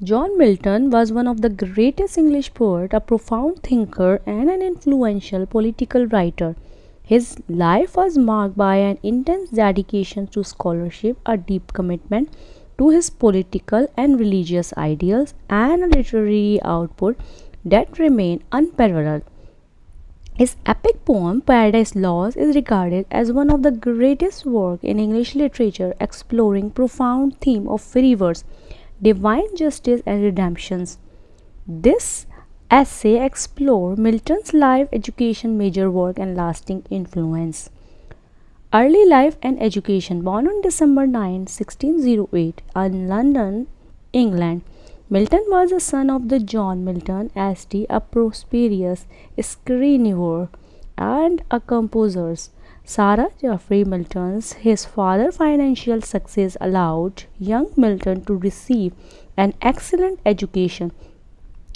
John Milton was one of the greatest English poets, a profound thinker, and an influential political writer. His life was marked by an intense dedication to scholarship, a deep commitment to his political and religious ideals, and a literary output that remained unparalleled. His epic poem Paradise Lost is regarded as one of the greatest works in English literature, exploring profound theme of rivers, divine justice and redemptions. This essay explores Milton's life, education, major work and lasting influence. Early life and education. Born on December 9, 1608 in London, England, Milton was a son of the John Milton St. a prosperous scrivener and a composer. Sarah Geoffrey Milton's his father's financial success allowed young Milton to receive an excellent education.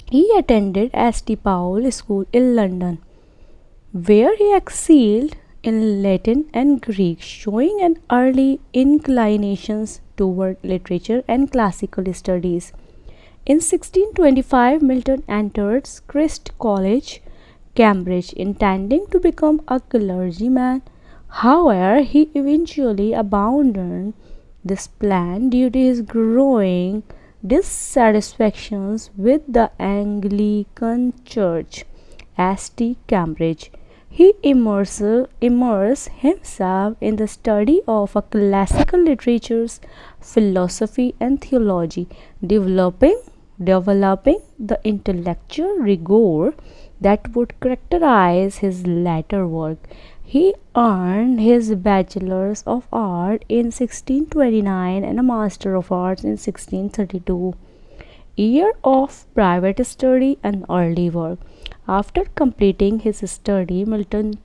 He attended St. Paul School in London, where he excelled in Latin and Greek, showing an early inclinations toward literature and classical studies. In 1625, Milton entered Christ College, Cambridge, intending to become a clergyman. However, he eventually abandoned this plan due to his growing dissatisfactions with the Anglican Church. St. Cambridge. He immersed himself in the study of a classical literatures, philosophy, and theology, developing the intellectual rigor that would characterize his later work. He earned his Bachelor's of Art in 1629 and a Master of Arts in 1632. Year of private study and early work. After completing his study, Milton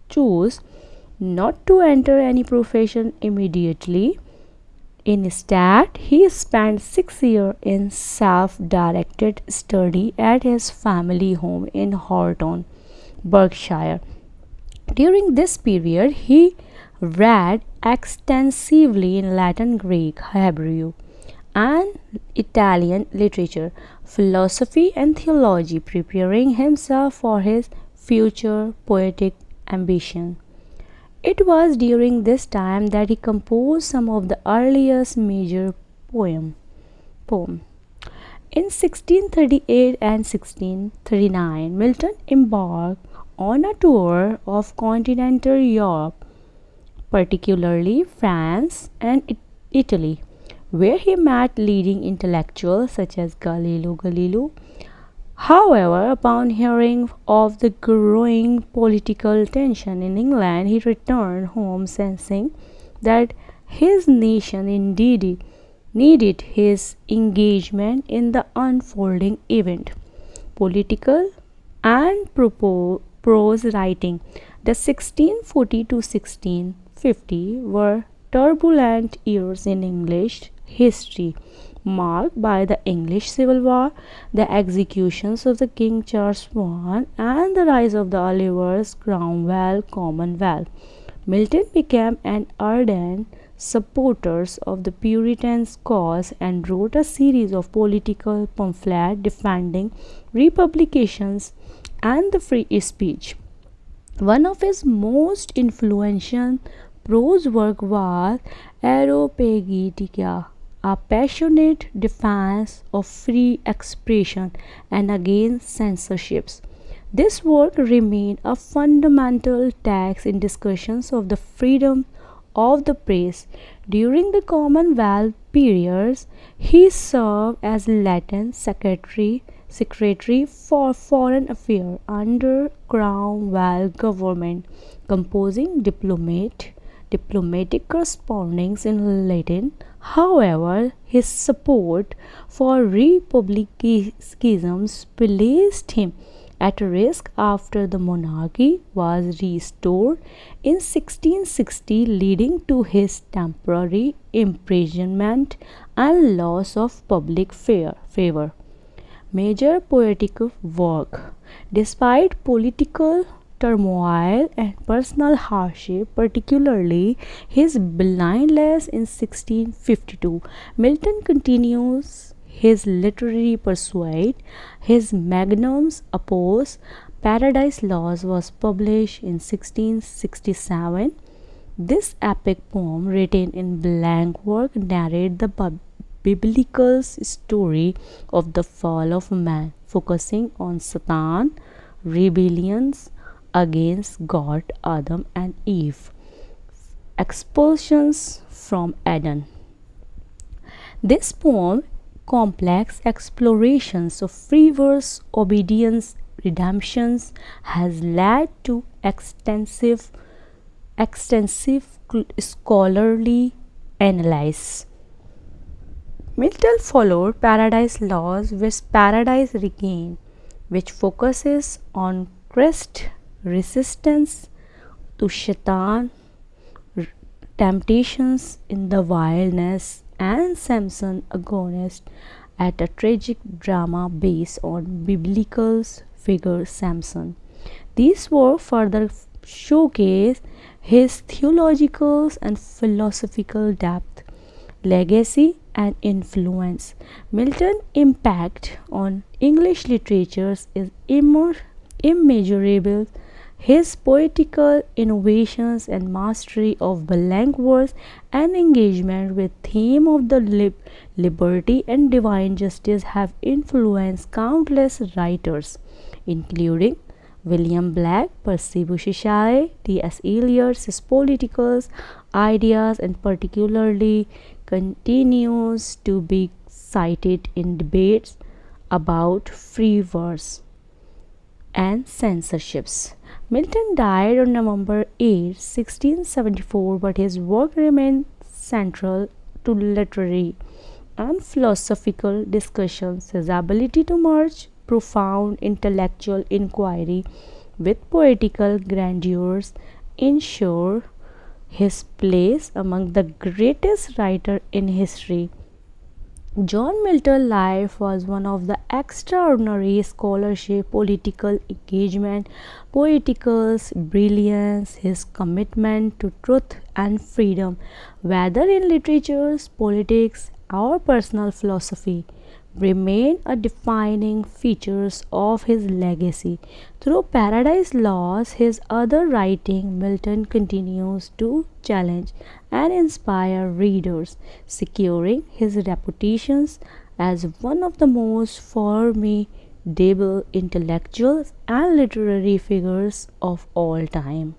chose not to enter any profession immediately. Instead, he spent 6 years in self-directed study at his family home in Horton, Berkshire. During this period, he read extensively in Latin, Greek, Hebrew, and Italian literature, philosophy, and theology, preparing himself for his future poetic ambition. It was during this time that he composed some of the earliest major poem. In 1638 and 1639, Milton embarked on a tour of continental Europe, particularly France and Italy, where he met leading intellectuals such as Galileo Galilei. However, upon hearing of the growing political tension in England, he returned home sensing that his nation indeed needed his engagement in the unfolding event. Political and prose writing. The 1640 to 1650 were turbulent years in English history, marked by the English Civil War, the executions of the King Charles I, and the rise of the Oliver's Cromwell Commonwealth. Milton became an ardent supporter of the Puritans' cause and wrote a series of political pamphlets defending republications and the free speech. One of his most influential prose work was Areopagitica, a passionate defense of free expression and against censorships. This work remained a fundamental text in discussions of the freedom of the press. During the Commonwealth periods, he served as Latin Secretary for Foreign Affairs under Cromwell government, composing diplomatic correspondence in Latin. However, his support for republicanism placed him at risk after the monarchy was restored in 1660, leading to his temporary imprisonment and loss of public favor. Major poetic work. Despite political turmoil and personal hardship, particularly his blindness in 1652, Milton continues his literary pursuit. His magnum opus, Paradise Lost, was published in 1667. This epic poem, written in blank work, narrates the biblical story of the fall of man, focusing on Satan, rebellions against God, Adam and Eve, expulsions from Eden. This poem, complex explorations of free verse, obedience, redemptions, has led to extensive scholarly analysis. Milton followed Paradise Lost with Paradise Regained, which focuses on Christ's resistance to Shaitan, temptations in the wilderness, and Samson agonist at a tragic drama based on biblical figure Samson. These works further showcase his theological and philosophical depth, legacy, and influence. Milton's impact on English literature is immeasurable. His poetical innovations and mastery of blank verse and engagement with theme of the liberty and divine justice have influenced countless writers, including William Blake, Percy Bysshe Shelley, T.S. Eliot. His political ideas and particularly continues to be cited in debates about free verse and censorships. Milton died on November 8, 1674, but his work remained central to literary and philosophical discussions. His ability to merge profound intellectual inquiry with poetical grandeurs ensure his place among the greatest writers in history. John Milton's life was one of the extraordinary scholarship, political engagement, poetical brilliance, his commitment to truth and freedom, whether in literature, politics, or personal philosophy, remain a defining features of his legacy. Through Paradise Lost, his other writing, Milton continues to challenge and inspire readers, securing his reputation as one of the most formidable intellectuals and literary figures of all time.